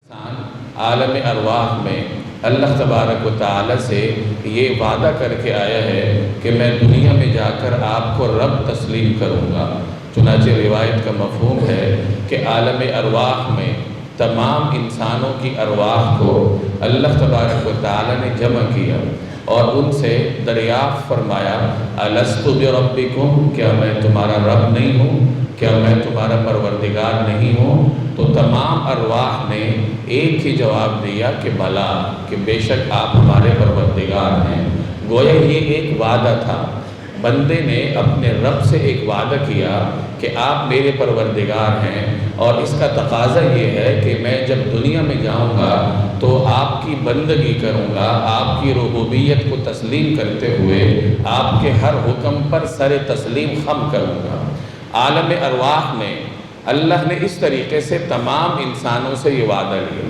انسان عالم ارواح میں اللہ تبارک و تعالی سے یہ وعدہ کر کے آیا ہے کہ میں دنیا میں جا کر آپ کو رب تسلیم کروں گا۔ چنانچہ روایت کا مفہوم ہے کہ عالم ارواح میں تمام انسانوں کی ارواح کو اللہ تبارک و تعالی نے جمع کیا اور ان سے دریافت فرمایا، الست بربکم، کیا میں تمہارا رب نہیں ہوں؟ کیا میں تمہارا پروردگار نہیں ہوں؟ تو تمام ارواح نے ایک ہی جواب دیا کہ بلا، کہ بے شک آپ ہمارے پروردگار ہیں۔ گویا یہ ایک وعدہ تھا، بندے نے اپنے رب سے ایک وعدہ کیا کہ آپ میرے پروردگار ہیں، اور اس کا تقاضا یہ ہے کہ میں جب دنیا میں جاؤں گا تو آپ کی بندگی کروں گا، آپ کی ربوبیت کو تسلیم کرتے ہوئے آپ کے ہر حکم پر سر تسلیم خم کروں گا۔ عالم ارواح میں اللہ نے اس طریقے سے تمام انسانوں سے یہ وعدہ لیا۔